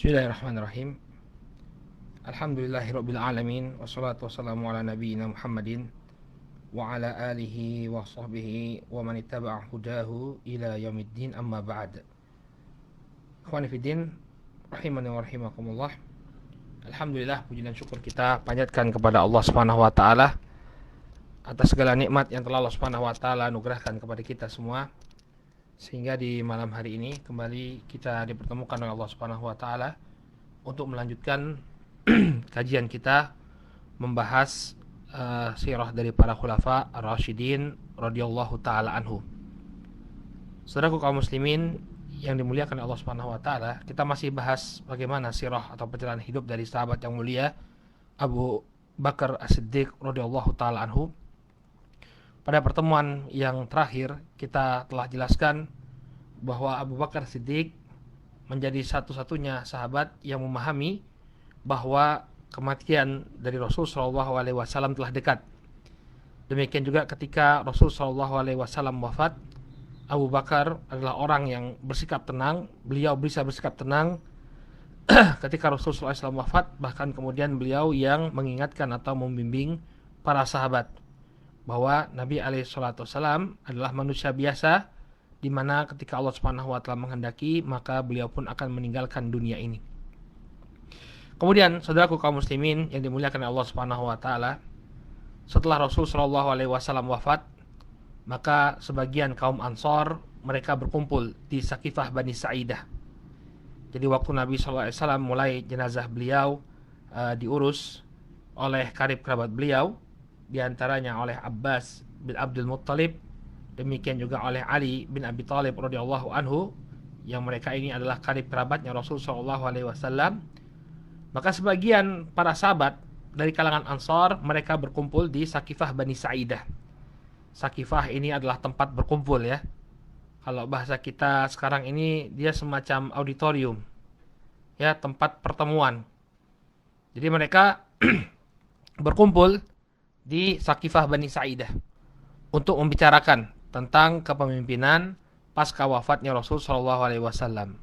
Bismillahirrahmanirrahim. Alhamdulillahirabbil alamin wassalatu wassalamu ala nabiyyina Muhammadin wa ala alihi wa sahbihi wa man ittaba'a hudahu ila yaumiddin, amma ba'd. Ikhwani fiddin, rahimani wa rahimakumullah. Alhamdulillah, puji dan syukur kita panjatkan kepada Allah Subhanahu wa taala atas segala nikmat yang telah Allah Subhanahu wa taala anugerahkan kepada kita semua, sehingga di malam hari ini kembali kita dipertemukan oleh Allah Subhanahu wa taala untuk melanjutkan kajian kita membahas sirah dari para khulafa ar-rasyidin radhiyallahu taala anhu. Saudaraku kaum muslimin yang dimuliakan Allah Subhanahu wa taala, kita masih bahas bagaimana sirah atau perjalanan hidup dari sahabat yang mulia Abu Bakar As-Siddiq radhiyallahu taala anhu. Pada pertemuan yang terakhir kita telah jelaskan bahwa Abu Bakar Siddiq menjadi satu-satunya sahabat yang memahami bahwa kematian dari Rasul SAW telah dekat. Demikian juga ketika Rasul SAW wafat, Abu Bakar adalah orang yang bersikap tenang. Beliau bisa bersikap tenang ketika Rasul SAW wafat, bahkan kemudian beliau yang mengingatkan atau membimbing para sahabat bahwa Nabi SAW adalah manusia biasa, di mana ketika Allah Subhanahu wa taala menghendaki, maka beliau pun akan meninggalkan dunia ini. Kemudian saudaraku kaum muslimin yang dimuliakan Allah Subhanahu wa taala, setelah Rasul sallallahu alaihi wasallam wafat, maka sebagian kaum Ansor mereka berkumpul di Sakifah Bani Sa'idah. Jadi waktu Nabi sallallahu alaihi wasallam mulai jenazah beliau diurus oleh karib kerabat beliau, di antaranya oleh Abbas bin Abdul Muttalib, demikian juga oleh Ali bin Abi Thalib radhiyallahu anhu, yang mereka ini adalah karib kerabatnya Rasul sallallahu alaihi wasallam. Maka sebagian para sahabat dari kalangan Ansar mereka berkumpul di Sakifah Bani Sa'idah. Sakifah ini adalah tempat berkumpul ya. Kalau bahasa kita sekarang ini dia semacam auditorium. Ya, tempat pertemuan. Jadi mereka berkumpul di Sakifah Bani Sa'idah untuk membicarakan tentang kepemimpinan pasca wafatnya Rasul sallallahu alaihi wasallam.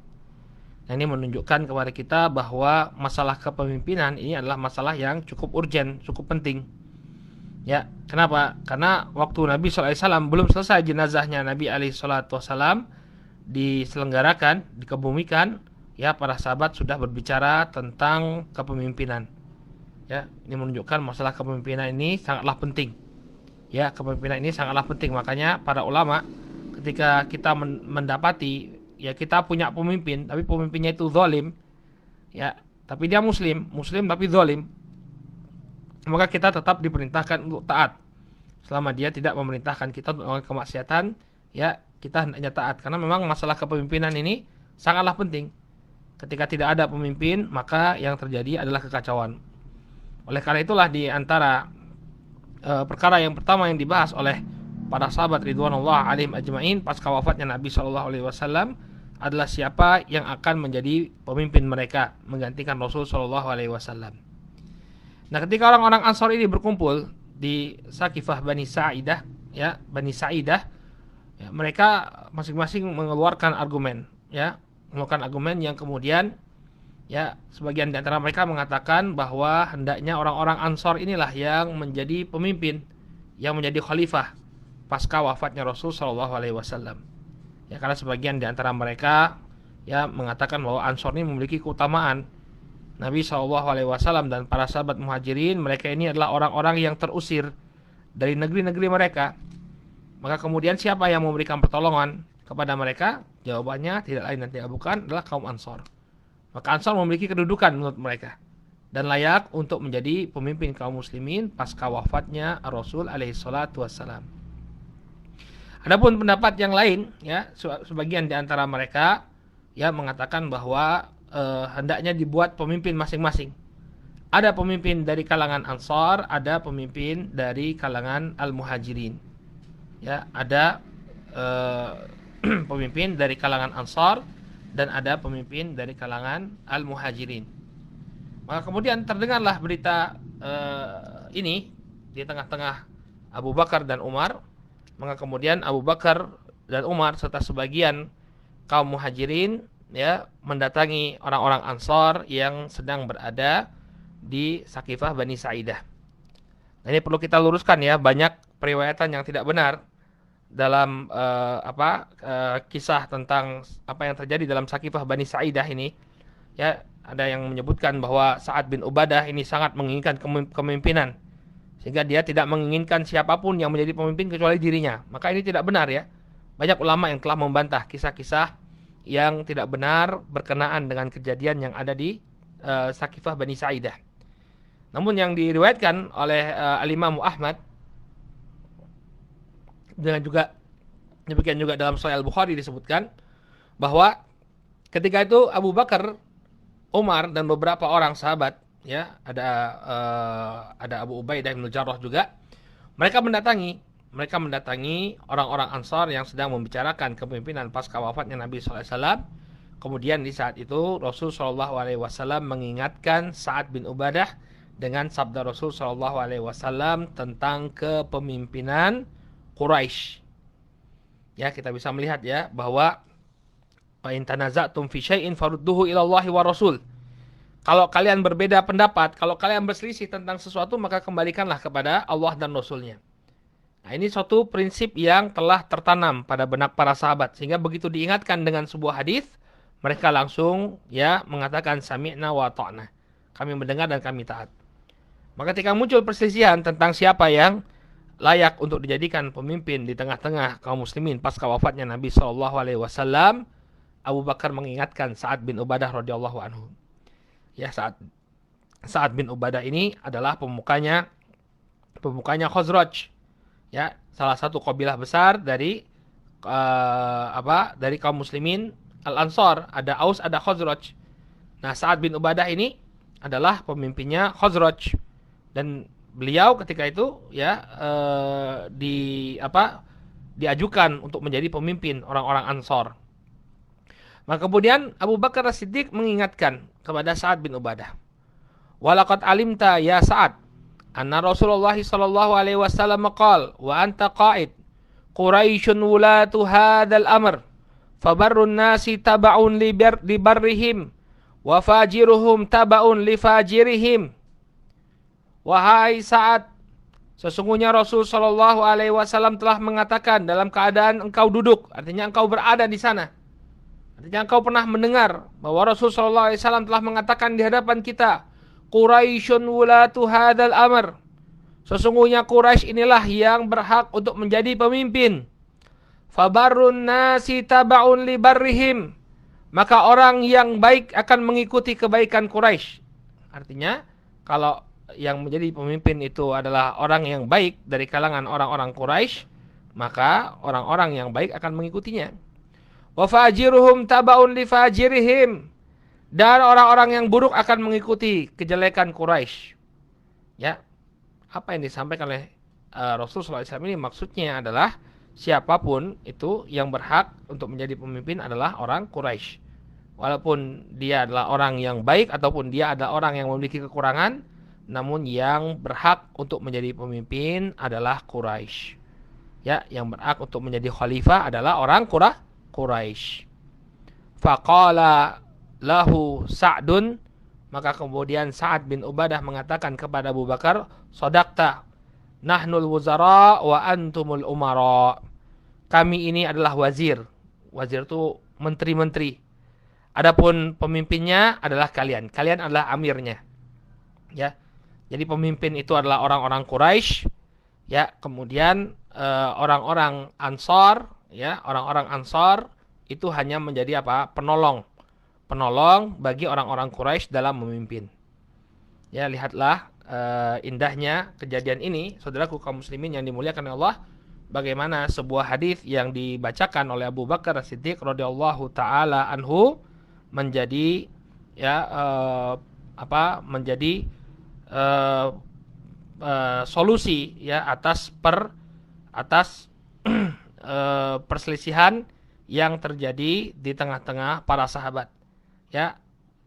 Nah, ini menunjukkan kepada kita bahwa masalah kepemimpinan ini adalah masalah yang cukup urgen, cukup penting. Ya, kenapa? Karena waktu Nabi sallallahu alaihi wasallam belum selesai jenazahnya Nabi alaihi salatu wasallam diselenggarakan, dikebumikan, ya para sahabat sudah berbicara tentang kepemimpinan. Ya, ini menunjukkan masalah kepemimpinan ini sangatlah penting. Ya, kepemimpinan ini sangatlah penting. Makanya para ulama ketika kita mendapati ya kita punya pemimpin tapi pemimpinnya itu zalim, ya, tapi dia muslim tapi zalim, maka kita tetap diperintahkan untuk taat. Selama dia tidak memerintahkan kita untuk melakukan kemaksiatan, ya kita hendaknya taat, karena memang masalah kepemimpinan ini sangatlah penting. Ketika tidak ada pemimpin, maka yang terjadi adalah kekacauan. Oleh karena itulah di antara perkara yang pertama yang dibahas oleh para sahabat ridwanullah alaihim ajmain pasca wafatnya Nabi sallallahu alaihi wasallam adalah siapa yang akan menjadi pemimpin mereka menggantikan Rasul sallallahu alaihi wasallam. Nah, ketika orang-orang Ansar ini berkumpul di Sakifah Bani Sa'idah, ya, Bani Sa'idah, ya, mereka masing-masing mengeluarkan argumen, ya, mengeluarkan argumen yang kemudian ya, sebagian di antara mereka mengatakan bahwa hendaknya orang-orang Ansar inilah yang menjadi pemimpin, yang menjadi khalifah pasca wafatnya Rasul sallallahu alaihi wasallam. Ya, karena sebagian di antara mereka ya mengatakan bahwa Ansar ini memiliki keutamaan. Nabi sallallahu alaihi wasallam dan para sahabat Muhajirin, mereka ini adalah orang-orang yang terusir dari negeri-negeri mereka. Maka kemudian siapa yang memberikan pertolongan kepada mereka? Jawabannya tidak lain dan tidak bukan adalah kaum Ansar. Maka Ansar memiliki kedudukan menurut mereka dan layak untuk menjadi pemimpin kaum muslimin pasca wafatnya Rasul alaihi salatu wassalam. Adapun pendapat yang lain, ya, sebagian di antara mereka ya mengatakan bahwa hendaknya dibuat pemimpin masing-masing. Ada pemimpin dari kalangan Ansar, ada pemimpin dari kalangan Al-Muhajirin. Ya, ada pemimpin dari kalangan Ansar dan ada pemimpin dari kalangan Al-Muhajirin. Maka kemudian terdengarlah berita ini di tengah-tengah Abu Bakar dan Umar. Maka kemudian Abu Bakar dan Umar serta sebagian kaum Muhajirin ya mendatangi orang-orang Ansor yang sedang berada di Sakifah Bani Sa'idah. Nah, ini perlu kita luruskan ya, banyak periwayatan yang tidak benar dalam kisah tentang apa yang terjadi dalam Sakifah Bani Sa'idah ini. Ya, ada yang menyebutkan bahwa Sa'ad bin Ubadah ini sangat menginginkan kepemimpinan, sehingga dia tidak menginginkan siapapun yang menjadi pemimpin kecuali dirinya. Maka ini tidak benar ya. Banyak ulama yang telah membantah kisah-kisah yang tidak benar berkenaan dengan kejadian yang ada di Sakifah Bani Sa'idah. Namun yang diriwayatkan oleh Al-Imam Ahmad, dengan juga demikian juga dalam Sahih Al-Bukhari disebutkan bahwa ketika itu Abu Bakar, Umar dan beberapa orang sahabat, ya ada Abu Ubaidah bin Jarrah juga, mereka mendatangi orang-orang Ansar yang sedang membicarakan kepemimpinan pasca wafatnya Nabi SAW. Kemudian di saat itu Rasul SAW mengingatkan Sa'ad bin Ubadah dengan sabda Rasul SAW tentang kepemimpinan Quraisy. Ya, kita bisa melihat ya bahwa wa in tanaza'tum fi syai'in farudduhu ila Allahi wa Rasul. Kalau kalian berbeda pendapat, kalau kalian berselisih tentang sesuatu, maka kembalikanlah kepada Allah dan Rasulnya. Nah, ini suatu prinsip yang telah tertanam pada benak para sahabat, sehingga begitu diingatkan dengan sebuah hadis, mereka langsung ya mengatakan sami'na wa ta'na. Kami mendengar dan kami taat. Maka ketika muncul perselisihan tentang siapa yang layak untuk dijadikan pemimpin di tengah-tengah kaum muslimin pasca wafatnya Nabi SAW, Abu Bakar mengingatkan Sa'ad bin Ubadah radhiyallahu anhu. Ya, Sa'ad bin Ubadah ini adalah pemukanya Khazraj. Ya, salah satu kabilah besar dari dari kaum muslimin Al-Ansar, ada Aus, ada Khazraj. Nah, Sa'ad bin Ubadah ini adalah pemimpinnya Khazraj, dan beliau ketika itu ya diajukan untuk menjadi pemimpin orang-orang Ansar. Maka kemudian Abu Bakar As-Siddiq mengingatkan kepada Sa'ad bin Ubadah, "Walaqad alimta ya Sa'ad, anna Rasulullah sallallahu alaihi wasallam qala wa anta qa'id, Quraisyun wulatu hadzal amr, fabarrun nasi taba'un li barrihim, wa fajiruhum taba'un li fajirihim." Wahai Sa'ad, sesungguhnya Rasul sallallahu alaihi wasallam telah mengatakan dalam keadaan engkau duduk, artinya engkau berada di sana. Artinya engkau pernah mendengar bahwa Rasul sallallahu alaihi wasallam telah mengatakan di hadapan kita, Quraisyun wulatu hadzal amr. Sesungguhnya Quraisy inilah yang berhak untuk menjadi pemimpin. Fabarrun nasi taba'un li barrihim. Maka orang yang baik akan mengikuti kebaikan Quraisy. Artinya, kalau yang menjadi pemimpin itu adalah orang yang baik dari kalangan orang-orang Quraisy, maka orang-orang yang baik akan mengikutinya. Wa fajiruhum tabaun li fajirihim, dan orang-orang yang buruk akan mengikuti kejelekan Quraisy. Ya, apa yang disampaikan oleh Rasulullah SAW ini maksudnya adalah siapapun itu yang berhak untuk menjadi pemimpin adalah orang Quraisy. Walaupun dia adalah orang yang baik ataupun dia adalah orang yang memiliki kekurangan, namun yang berhak untuk menjadi pemimpin adalah Quraisy. Ya, yang berhak untuk menjadi khalifah adalah orang Quraisy. Faqala lahu Sa'dun, maka kemudian Sa'ad bin Ubadah mengatakan kepada Abu Bakar, "Shadaqta, nahnul wuzara wa antumul umara." Kami ini adalah wazir. Wazir itu menteri-menteri. Adapun pemimpinnya adalah kalian. Kalian adalah amirnya. Ya. Jadi pemimpin itu adalah orang-orang Quraisy. Ya, kemudian orang-orang Ansar, ya, orang-orang Ansar itu hanya menjadi apa? Penolong bagi orang-orang Quraisy dalam memimpin. Ya, lihatlah indahnya kejadian ini, saudaraku kaum muslimin yang dimuliakan oleh Allah, bagaimana sebuah hadis yang dibacakan oleh Abu Bakar As-Siddiq radhiyallahu taala anhu menjadi ya menjadi solusi ya atas perselisihan yang terjadi di tengah-tengah para sahabat. Ya,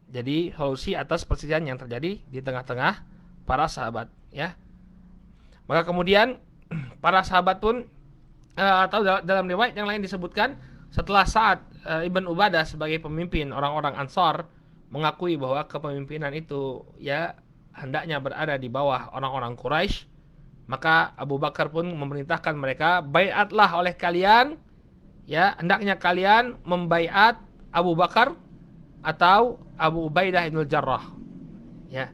jadi solusi atas perselisihan yang terjadi di tengah-tengah para sahabat. Ya, maka kemudian para sahabat pun atau dalam riwayat yang lain disebutkan setelah Sa'ad Ibn Ubadah sebagai pemimpin orang-orang Ansar mengakui bahwa kepemimpinan itu ya hendaknya berada di bawah orang-orang Quraisy, maka Abu Bakar pun memerintahkan mereka, baiatlah oleh kalian, ya hendaknya kalian membaiat Abu Bakar atau Abu Ubaidah bin Jarrah. Ya,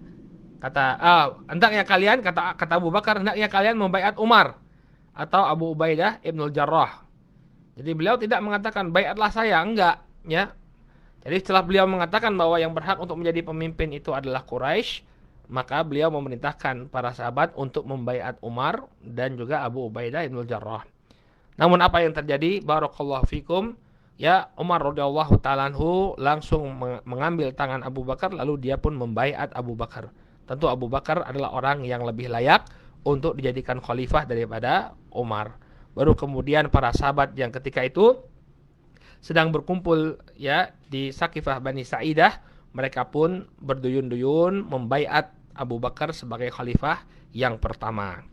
hendaknya kalian, kata Abu Bakar, hendaknya kalian membaiat Umar atau Abu Ubaidah bin Jarrah. Jadi beliau tidak mengatakan baiatlah saya, enggak, ya. Jadi setelah beliau mengatakan bahwa yang berhak untuk menjadi pemimpin itu adalah Quraisy, maka beliau memerintahkan para sahabat untuk membaiat Umar dan juga Abu Ubaidah bin Jarrah. Namun apa yang terjadi? Barakallahu fikum. Ya, Umar radhiyallahu ta'ala anhu langsung mengambil tangan Abu Bakar, lalu dia pun membaiat Abu Bakar. Tentu Abu Bakar adalah orang yang lebih layak untuk dijadikan khalifah daripada Umar. Baru kemudian para sahabat yang ketika itu sedang berkumpul ya di Sakifah Bani Sa'idah, mereka pun berduyun-duyun membaiat Abu Bakar sebagai khalifah yang pertama.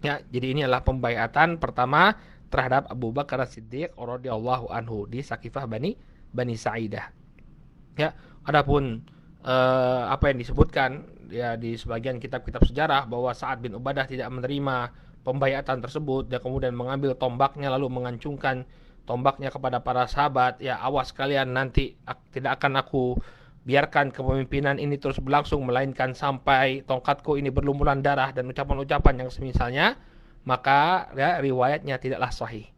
Ya, jadi ini adalah pembaiatan pertama terhadap Abu Bakar As-Siddiq radhiyallahu anhu di Sakifah Bani Sa'idah. Ya, adapun apa yang disebutkan ya di sebagian kitab-kitab sejarah bahwa Sa'ad bin Ubadah tidak menerima pembaiatan tersebut dan kemudian mengambil tombaknya lalu mengancungkan tombaknya kepada para sahabat, ya awas kalian, nanti tidak akan aku biarkan kepemimpinan ini terus berlangsung melainkan sampai tongkatku ini berlumuran darah dan ucapan-ucapan yang semisalnya, maka ya, riwayatnya tidaklah sahih.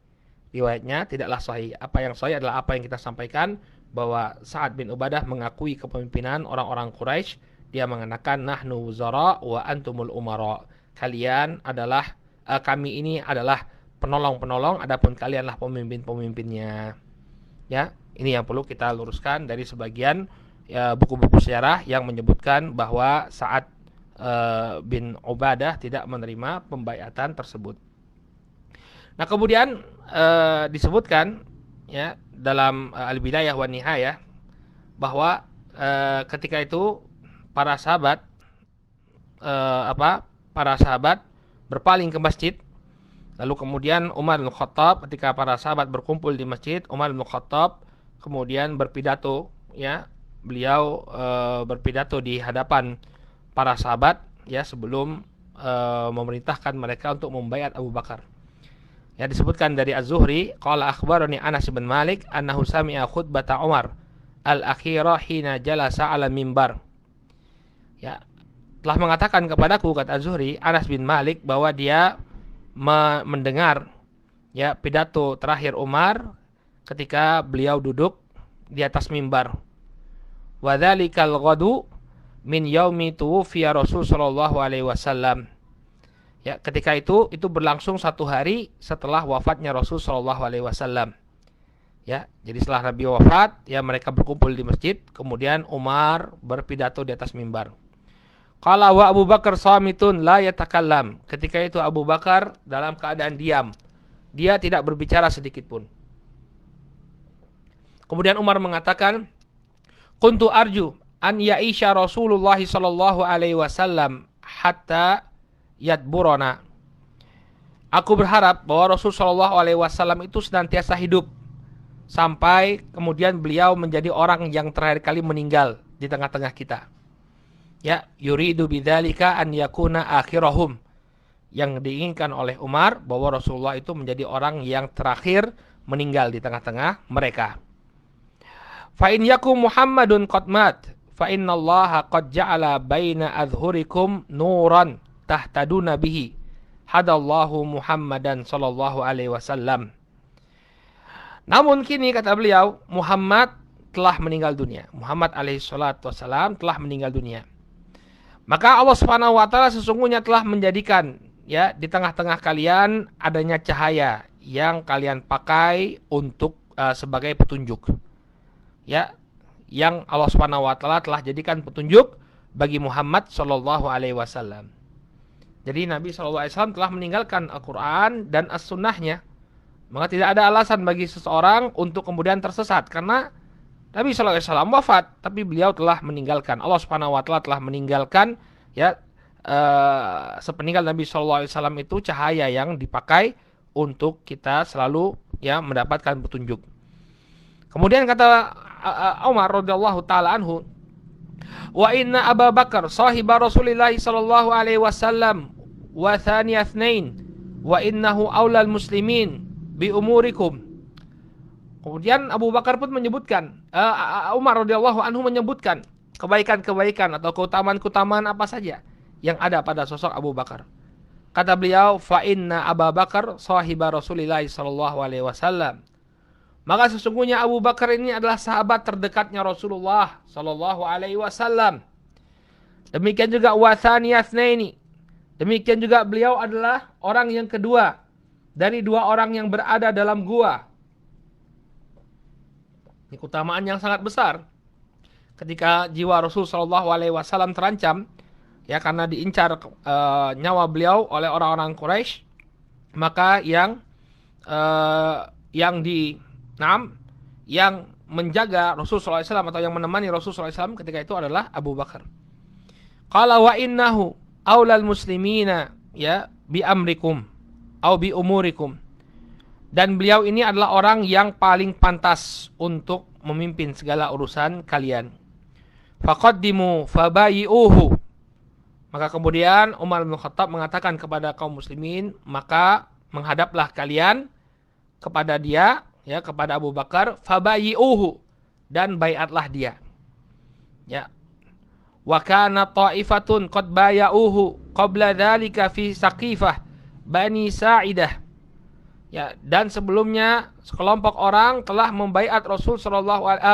Apa yang sahih adalah apa yang kita sampaikan, bahwa Sa'ad bin Ubadah mengakui kepemimpinan orang-orang Quraisy. Dia mengatakan nahnu wuzara wa antumul umara. Kalian adalah kami ini adalah penolong-penolong, adapun kalianlah pemimpin-pemimpinnya. Ya, ini yang perlu kita luruskan dari sebagian ya, buku-buku sejarah yang menyebutkan bahwa Sa'ad bin Ubadah tidak menerima pembaiatan tersebut. Nah, kemudian disebutkan ya dalam Al-Bidayah wa Nihayah bahwa ketika itu para sahabat berpaling ke masjid. Lalu kemudian Umar bin Khattab, ketika para sahabat berkumpul di masjid, Umar bin Khattab kemudian berpidato, ya beliau berpidato di hadapan para sahabat ya sebelum memerintahkan mereka untuk membaiat Abu Bakar. Ya, disebutkan dari Az-Zuhri, qala akhbarani Anas bin Malik annahu sami'a khutbata Umar al-akhirah hina jalasa 'ala mimbar. Ya, telah mengatakan kepadaku, kata Az-Zuhri, Anas bin Malik, bahwa dia mendengar ya pidato terakhir Umar ketika beliau duduk di atas mimbar. Wa dzalikal ghadu min yaumi tuwfiya Rasul sallallahu alaihi wasallam. Ya, ketika itu berlangsung satu hari setelah wafatnya Rasul sallallahu alaihi wasallam. Ya, jadi setelah Nabi wafat, ya mereka berkumpul di masjid, kemudian Umar berpidato di atas mimbar. Qala wa Abu Bakar samitun la yatakallam. Ketika itu Abu Bakar dalam keadaan diam. Dia tidak berbicara sedikit pun. Kemudian Umar mengatakan, "Kuntu arju an ya'isha Rasulullah sallallahu alaihi wasallam hatta yadburana." Aku berharap bahwa Rasul sallallahu alaihi wasallam itu senantiasa hidup sampai kemudian beliau menjadi orang yang terakhir kali meninggal di tengah-tengah kita. Ya, yuridu bidzalika an yakuna akhirahum. Yang diinginkan oleh Umar bahwa Rasulullah itu menjadi orang yang terakhir meninggal di tengah-tengah mereka. Fa in yakum Muhammadun qad mat, fa innallaha qad ja'ala baina adhhurikum nuran tahtaduna bihi. Hadallahu Muhammadan sallallahu alaihi wasallam. Namun kini, kata beliau, Muhammad telah meninggal dunia. Muhammad alaihi salatu wasallam telah meninggal dunia. Maka Allah Subhanahu wa taala sesungguhnya telah menjadikan ya di tengah-tengah kalian adanya cahaya yang kalian pakai untuk sebagai petunjuk. Ya, yang Allah Subhanahu wa taala telah jadikan petunjuk bagi Muhammad sallallahu alaihi wasallam. Jadi Nabi sallallahu alaihi wasallam telah meninggalkan Al-Qur'an dan As-Sunnahnya. Maka tidak ada alasan bagi seseorang untuk kemudian tersesat, karena Nabi sallallahu alaihi wasallam wafat, tapi beliau telah meninggalkan. Allah Subhanahu wa taala telah meninggalkan ya sepeninggal Nabi sallallahu alaihi wasallam itu cahaya yang dipakai untuk kita selalu ya mendapatkan petunjuk. Kemudian kata Umar radhiyallahu taala anhu, wa inna Abu Bakar sahiba Rasulillah sallallahu alaihi wasallam wa thani itsnain wa innahu aulal muslimin bi umurikum. Kemudian Abu Bakar pun menyebutkan, Umar radhiyallahu anhu menyebutkan kebaikan-kebaikan atau keutamaan-keutamaan apa saja yang ada pada sosok Abu Bakar. Kata beliau, fa inna Abu Bakar sahiba Rasulillah sallallahu alaihi wasallam. Maka sesungguhnya Abu Bakar ini adalah sahabat terdekatnya Rasulullah sallallahu alaihi wasallam. Demikian juga wathani itsnaini. Demikian juga beliau adalah orang yang kedua dari dua orang yang berada dalam gua. Ini keutamaan yang sangat besar. Ketika jiwa Rasul sallallahu alaihi wasallam terancam, ya karena diincar nyawa beliau oleh orang-orang Quraisy, maka yang menjaga Rasul sallallahu alaihi wasallam atau yang menemani Rasul sallallahu alaihi wasallam ketika itu adalah Abu Bakar. Qala wa innahu aulal muslimina ya bi amrikum au bi umurikum. Dan beliau ini adalah orang yang paling pantas untuk memimpin segala urusan kalian. Faqaddimu fabayi'uhu. Maka kemudian Umar bin Khattab mengatakan kepada kaum muslimin, maka menghadaplah kalian kepada dia, ya, kepada Abu Bakar, fabayi'uhu, dan baiatlah dia. Ya. Wa kana ta'ifatun qad baya'uhu qabla dzalika fi Saqifah Bani Sa'idah. Ya, dan sebelumnya sekelompok orang telah membaiat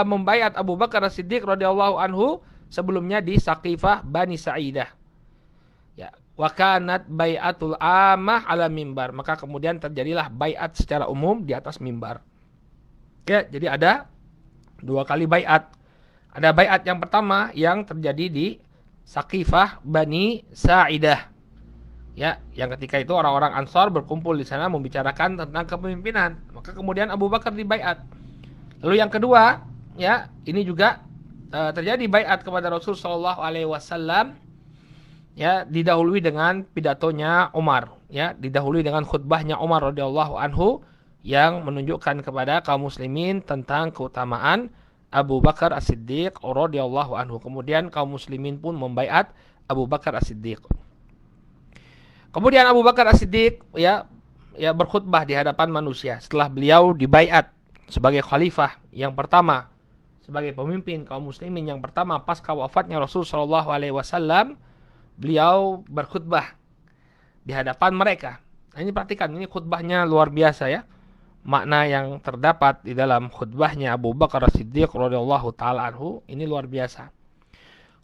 membaiat Abu Bakar As-Siddiq radhiyallahu anhu sebelumnya di Saqifah Bani Sa'idah. Ya, wa kanat bai'atul amah ala mimbar. Maka kemudian terjadilah baiat secara umum di atas mimbar. Ya, jadi ada dua kali baiat. Ada baiat yang pertama yang terjadi di Saqifah Bani Sa'idah. Ya, yang ketika itu orang-orang Ansar berkumpul di sana membicarakan tentang kepemimpinan. Maka kemudian Abu Bakar dibaiat. Lalu yang kedua, ya, ini juga terjadi baiat kepada Rasul sallallahu alaihi wasallam, ya, didahului dengan pidatonya Umar, ya, didahului dengan khutbahnya Umar radhiyallahu anhu yang menunjukkan kepada kaum muslimin tentang keutamaan Abu Bakar As-Siddiq radhiyallahu anhu. Kemudian kaum muslimin pun membaiat Abu Bakar As-Siddiq. Kemudian Abu Bakar As-Siddiq ya berkhutbah di hadapan manusia setelah beliau dibaiat sebagai khalifah yang pertama, sebagai pemimpin kaum muslimin yang pertama pasca wafatnya Rasul sallallahu alaihi wasallam. Beliau berkhutbah di hadapan mereka. Nah, ini perhatikan, ini khutbahnya luar biasa ya. Makna yang terdapat di dalam khutbahnya Abu Bakar As-Siddiq radhiyallahu taala anhu ini luar biasa.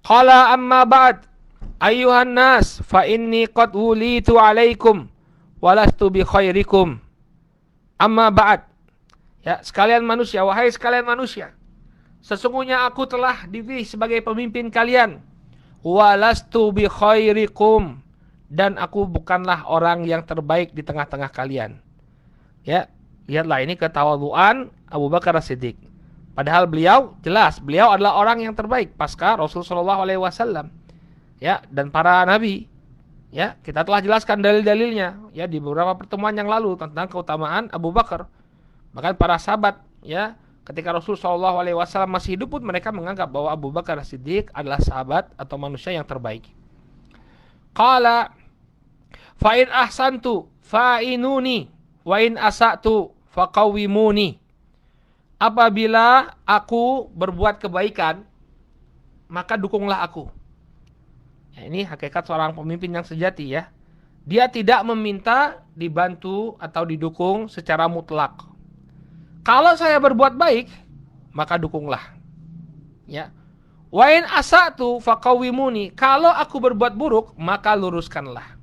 Qala amma ba'd ayyuhan nas fa inni qad wulitu alaikum walastu bi khairikum. Amma ba'd. Ya, sekalian manusia, wahai sekalian manusia, sesungguhnya aku telah dipilih sebagai pemimpin kalian. Walastu bi khairikum, dan aku bukanlah orang yang terbaik di tengah-tengah kalian. Ya, lihatlah ini ketawaduan Abu Bakar As-Siddiq. Padahal beliau jelas beliau adalah orang yang terbaik pasca Rasul sallallahu alaihi wasallam. Ya, dan para nabi. Ya, kita telah jelaskan dalil-dalilnya ya di beberapa pertemuan yang lalu tentang keutamaan Abu Bakar. Bahkan para sahabat ya, ketika Rasul sallallahu alaihi wasallam masih hidup pun mereka menganggap bahwa Abu Bakar As-Siddiq adalah sahabat atau manusia yang terbaik. Qala fa in ahsantu fa'inuni wa in asa'tu faqawwimuni. Apabila aku berbuat kebaikan, maka dukunglah aku. Ya, ini hakikat seorang pemimpin yang sejati ya. Dia tidak meminta dibantu atau didukung secara mutlak. Kalau saya berbuat baik, maka dukunglah. Ya. Wa in asa'tu faqawwimuni. Kalau aku berbuat buruk, maka luruskanlah.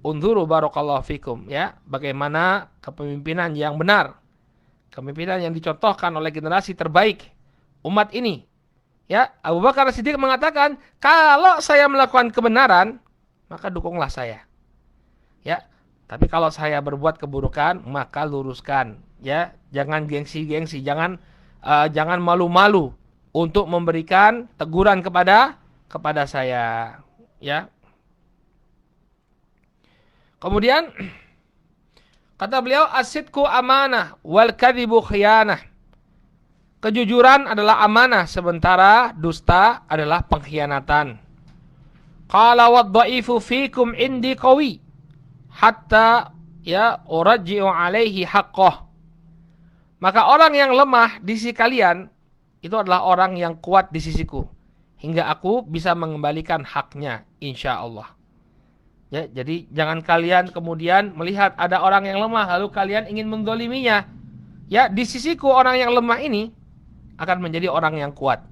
Unzuru barakallahu fikum, ya. Bagaimana kepemimpinan yang benar. Kepemimpinan yang dicontohkan oleh generasi terbaik umat ini. Ya, Abu Bakar As-Siddiq mengatakan, kalau saya melakukan kebenaran, maka dukunglah saya. Ya, tapi kalau saya berbuat keburukan, maka luruskan. Ya, jangan gengsi-gengsi, jangan malu-malu untuk memberikan teguran kepada saya. Ya. Kemudian kata beliau, as-sidqu amanah wal kadhibu khiyanah. kejujuran adalah amanah, sementara dusta adalah pengkhianatan. Qala wad-dha'ifu fikum indi qawi hatta ya urajji'u alaihi haqqah. Maka orang yang lemah di sisi kalian itu adalah orang yang kuat di sisiku, hingga aku bisa mengembalikan haknya insyaallah. Ya, jadi jangan kalian kemudian melihat ada orang yang lemah lalu kalian ingin mendoliminya. Ya, di sisiku orang yang lemah ini akan menjadi orang yang kuat.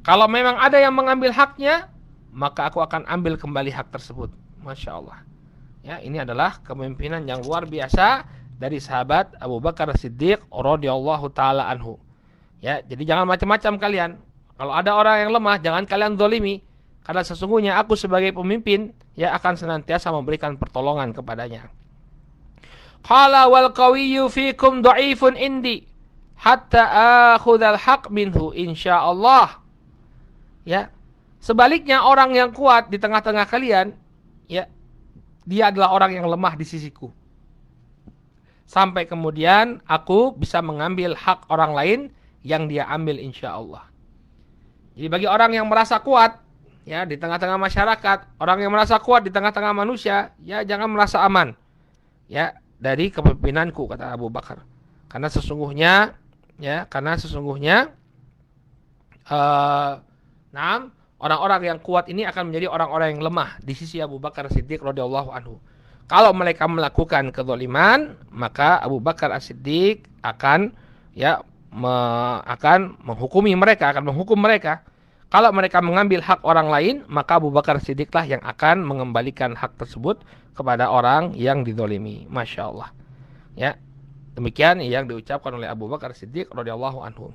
Kalau memang ada yang mengambil haknya, maka aku akan ambil kembali hak tersebut. Masya Allah. Ya, ini adalah kepemimpinan yang luar biasa dari sahabat Abu Bakar Siddiq radhiyallahu taala anhu. Ya, jadi jangan macam-macam kalian. Kalau ada orang yang lemah, jangan kalian zalimi, karena sesungguhnya aku sebagai pemimpin ya akan senantiasa memberikan pertolongan kepadanya. Qala wal qawiyyu fikum dha'ifun indi hatta akhudhal haq minhu insyaallah. Ya. Sebaliknya orang yang kuat di tengah-tengah kalian, ya, dia adalah orang yang lemah di sisiku. Sampai kemudian aku bisa mengambil hak orang lain yang dia ambil insyaallah. Jadi bagi orang yang merasa kuat, ya, di tengah-tengah masyarakat, orang yang merasa kuat di tengah-tengah manusia, ya jangan merasa aman, ya, dari kepemimpinanku, kata Abu Bakar. Karena sesungguhnya, orang-orang yang kuat ini akan menjadi orang-orang yang lemah di sisi Abu Bakar Siddiq radhiyallahu anhu. Kalau mereka melakukan kezaliman, maka Abu Bakar As-Siddiq akan menghukum mereka. Kalau mereka mengambil hak orang lain, maka Abu Bakar Siddiqlah yang akan mengembalikan hak tersebut kepada orang yang dizalimi. Masya Allah. Ya, demikian yang diucapkan oleh Abu Bakar Siddiq radhiyallahu anhu.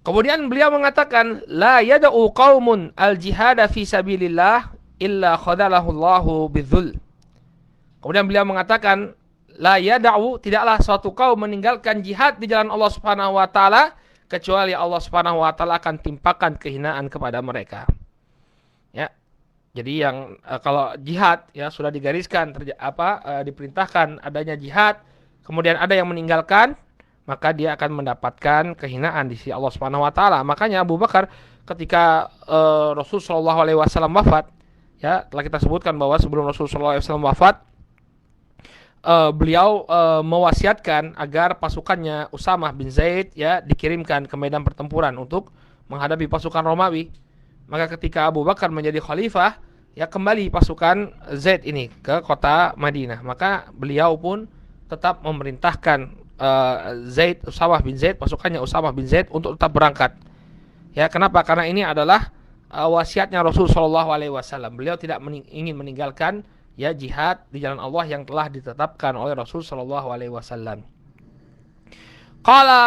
Kemudian beliau mengatakan, la yad'u qaumun al-jihada fi sabilillah illa khadalahu Allahu bidzul. Kemudian beliau mengatakan, la yad'u, tidaklah suatu kaum meninggalkan jihad di jalan Allah Subhanahu wa taala kecuali Allah Subhanahu wa taala akan timpakan kehinaan kepada mereka. Ya. Jadi yang kalau jihad ya sudah digariskan diperintahkan adanya jihad, kemudian ada yang meninggalkan, maka dia akan mendapatkan kehinaan di sisi Allah Subhanahu wa taala. Makanya Abu Bakar ketika Rasul sallallahu alaihi wasallam wafat, ya, telah kita sebutkan bahwa sebelum Rasul sallallahu alaihi wasallam wafat, beliau mewasiatkan agar pasukannya Usamah bin Zaid ya dikirimkan ke medan pertempuran untuk menghadapi pasukan Romawi. Maka ketika Abu Bakar menjadi khalifah, ya kembali pasukan Zaid ini ke kota Madinah. Maka beliau pun tetap memerintahkan Usamah bin Zaid, pasukannya Usamah bin Zaid untuk tetap berangkat. Ya, kenapa? Karena ini adalah wasiatnya Rasul sallallahu alaihi wasallam. Beliau tidak ingin meninggalkan ya jihad di jalan Allah yang telah ditetapkan oleh Rasul sallallahu alaihi wasallam. Qala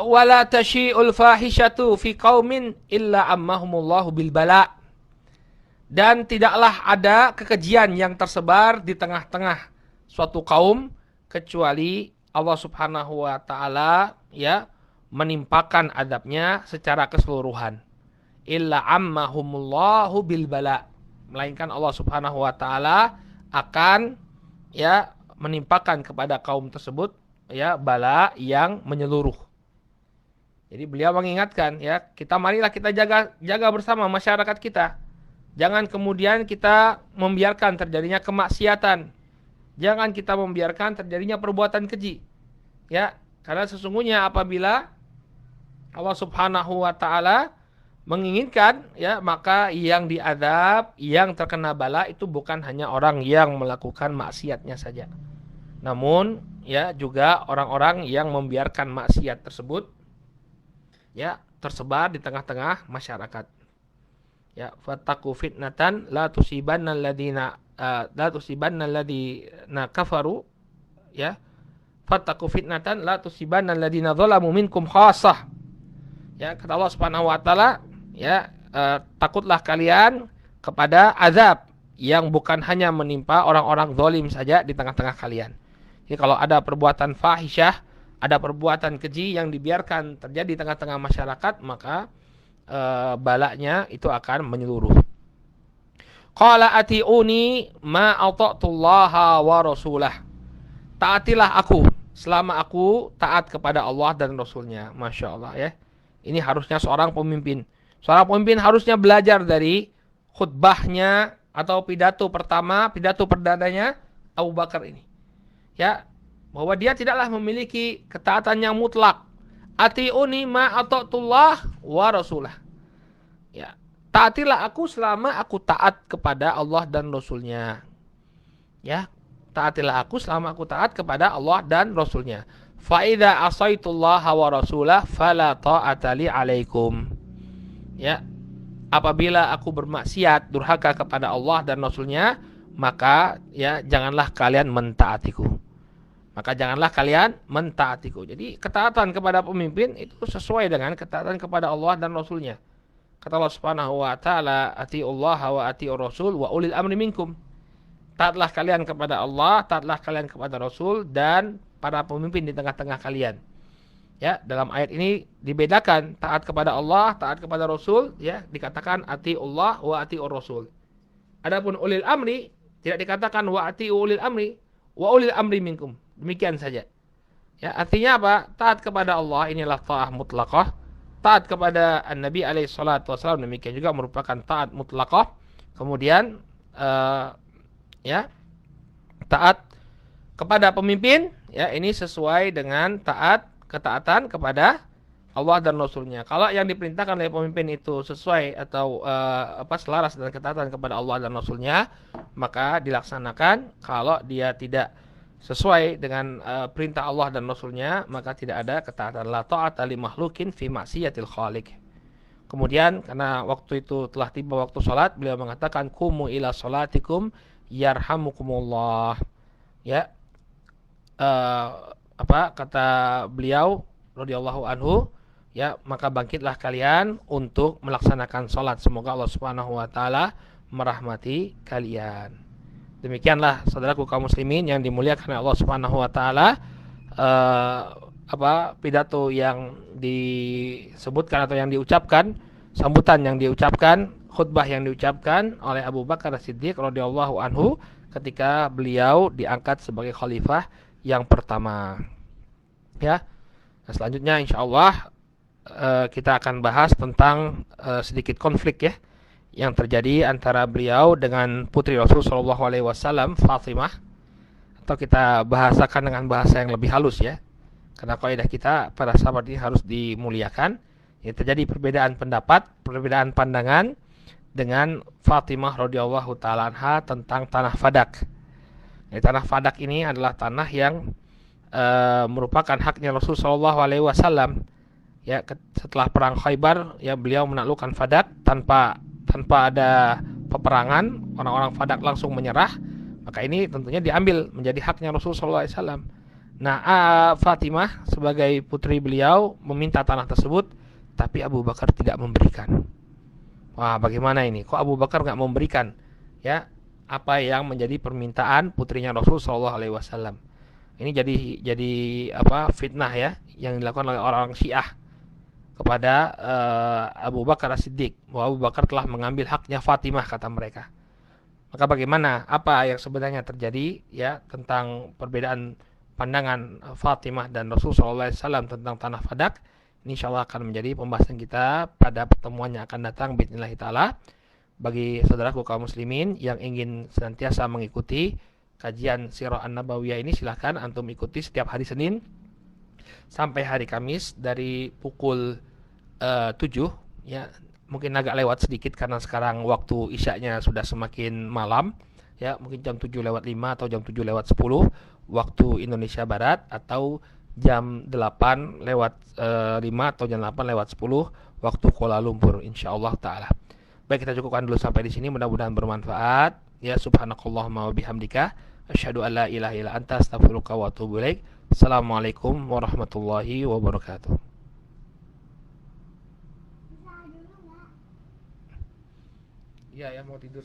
wala tashi'ul fahishatu fi qaumin illa ammahumullahu bil bala. Dan tidaklah ada kekejian yang tersebar di tengah-tengah suatu kaum kecuali Allah Subhanahu wa taala ya menimpakan adabnya secara keseluruhan. Illa ammahumullahu bil bala. Melainkan Allah Subhanahu wa taala akan ya menimpakan kepada kaum tersebut ya bala yang menyeluruh. Jadi beliau mengingatkan ya, marilah kita jaga bersama masyarakat kita. Jangan kemudian kita membiarkan terjadinya kemaksiatan. Jangan kita membiarkan terjadinya perbuatan keji. Ya, karena sesungguhnya apabila Allah Subhanahu wa taala menginginkan ya, maka yang diadab, yang terkena bala itu bukan hanya orang yang melakukan maksiatnya saja. Namun ya juga orang-orang yang membiarkan maksiat tersebut ya tersebar di tengah-tengah masyarakat. Ya, fattaqu fitnatan la tusibanna alladziina kafaru ya. Fattaqu fitnatan la tusibanna alladziina dzalamu minkum khassah. Ya, kata Allah Subhanahu wa taala, ya, takutlah kalian kepada azab yang bukan hanya menimpa orang-orang zalim saja di tengah-tengah kalian. Jadi kalau ada perbuatan fahisyah, ada perbuatan keji yang dibiarkan terjadi di tengah-tengah masyarakat, maka balanya itu akan menyeluruh. Qala ati'uni ma ata'tullaha wa rasulah. Taatilah aku selama aku taat kepada Allah dan Rasulnya. Masya Allah ya. Ini harusnya seorang pemimpin. Seorang pemimpin harusnya belajar dari khutbahnya atau pidato pertama, pidato perdananya Abu Bakar ini. Ya, bahwa dia tidaklah memiliki ketaatan yang mutlak. Ati'uni ma ata'tullah wa rasulah. Ya, taatilah aku selama aku taat kepada Allah dan Rasulnya. Ya, taatilah aku selama aku taat kepada Allah dan Rasulnya. Fa idza asaitullah wa rasulah fala ta'ata li alaikum. Ya, apabila aku bermaksiat durhaka kepada Allah dan Rasulnya, maka ya janganlah kalian mentaatiku. Maka janganlah kalian mentaatiku. Jadi ketaatan kepada pemimpin itu sesuai dengan ketaatan kepada Allah dan Rasulnya. Kata Allah Subhanahu wa taala, "Atiullaha wa atiur rasul wa ulil amri minkum." Taatlah kalian kepada Allah, taatlah kalian kepada Rasul dan para pemimpin di tengah-tengah kalian. Ya, dalam ayat ini dibedakan taat kepada Allah, taat kepada Rasul, ya, dikatakan atiullah wa atiur rasul. Adapun ulil amri tidak dikatakan wa atiu ulil amri wa ulil amri minkum. Demikian saja. Ya, artinya apa? Taat kepada Allah inilah taat mutlaqah. Taat kepada Nabi alaihi salatu wasallam demikian juga merupakan taat mutlaqah. Kemudian ya, taat kepada pemimpin, ya, ini sesuai dengan ketaatan kepada Allah dan Rasulnya. Kalau yang diperintahkan oleh pemimpin itu sesuai atau selaras dengan ketaatan kepada Allah dan Rasulnya, maka dilaksanakan. Kalau dia tidak sesuai dengan perintah Allah dan Rasulnya, maka tidak ada ketaatan. La ta'ata li makhlukin fi maksiatil khaliq. Kemudian karena waktu itu telah tiba waktu salat, beliau mengatakan kumu ila salatikum yarhamukumullah. Ya. Kata beliau radhiyallahu anhu, ya, maka bangkitlah kalian untuk melaksanakan salat. Semoga Allah Subhanahu wa taala merahmati kalian. Demikianlah saudaraku kaum muslimin yang dimuliakan Allah Subhanahu wa taala, pidato yang disebutkan atau yang diucapkan, sambutan yang diucapkan, khutbah yang diucapkan oleh Abu Bakar As-Siddiq radhiyallahu anhu ketika beliau diangkat sebagai khalifah yang pertama. Ya. Nah, selanjutnya insyaallah kita akan bahas tentang sedikit konflik ya yang terjadi antara beliau dengan putri Rasul sallallahu alaihi wasallam Fatimah, atau kita bahasakan dengan bahasa yang lebih halus ya. Karena kaidah kita para sahabat ini harus dimuliakan. Ya, terjadi perbedaan pendapat, perbedaan pandangan dengan Fatimah radhiyallahu taala anha tentang tanah Fadak. Ya, tanah Fadak ini adalah tanah yang merupakan haknya Rasul sallallahu alaihi wasallam. Ya, setelah perang Khaybar, ya, beliau menaklukkan Fadak tanpa ada peperangan, orang-orang Fadak langsung menyerah, maka ini tentunya diambil menjadi haknya Rasulullah SAW. Nah, Fatimah sebagai putri beliau meminta tanah tersebut, tapi Abu Bakar tidak memberikan. Wah, bagaimana ini? Kok Abu Bakar nggak memberikan? Ya, apa yang menjadi permintaan putrinya Rasulullah SAW? Ini jadi fitnah ya yang dilakukan oleh orang Syiah kepada Abu Bakar As-Siddiq, bahwa Abu Bakar telah mengambil haknya Fatimah, kata mereka. Maka bagaimana, apa yang sebenarnya terjadi ya tentang perbedaan pandangan Fatimah dan Rasulullah SAW tentang tanah Fadak? Ini insyaallah akan menjadi pembahasan kita pada pertemuan yang akan datang bismillah taala. Bagi saudaraku kaum muslimin yang ingin senantiasa mengikuti kajian Sirah An-Nabawiyah ini, silahkan antum ikuti setiap hari Senin sampai hari Kamis dari pukul 7 ya, mungkin agak lewat sedikit karena sekarang waktu isyaknya sudah semakin malam ya, mungkin jam 7:05 atau jam 7:10 waktu Indonesia Barat, atau jam 8:05 atau jam 8:10 waktu Kuala Lumpur insyaallah taala. Baik, kita cukupkan dulu sampai di sini, mudah-mudahan bermanfaat ya. Subhanakallahumma wa bihamdika asyhadu an la ilaha illa anta astaghfiruka wa atubu ilaik. Assalamualaikum warahmatullahi wabarakatuh. Iya ya, mau tidur.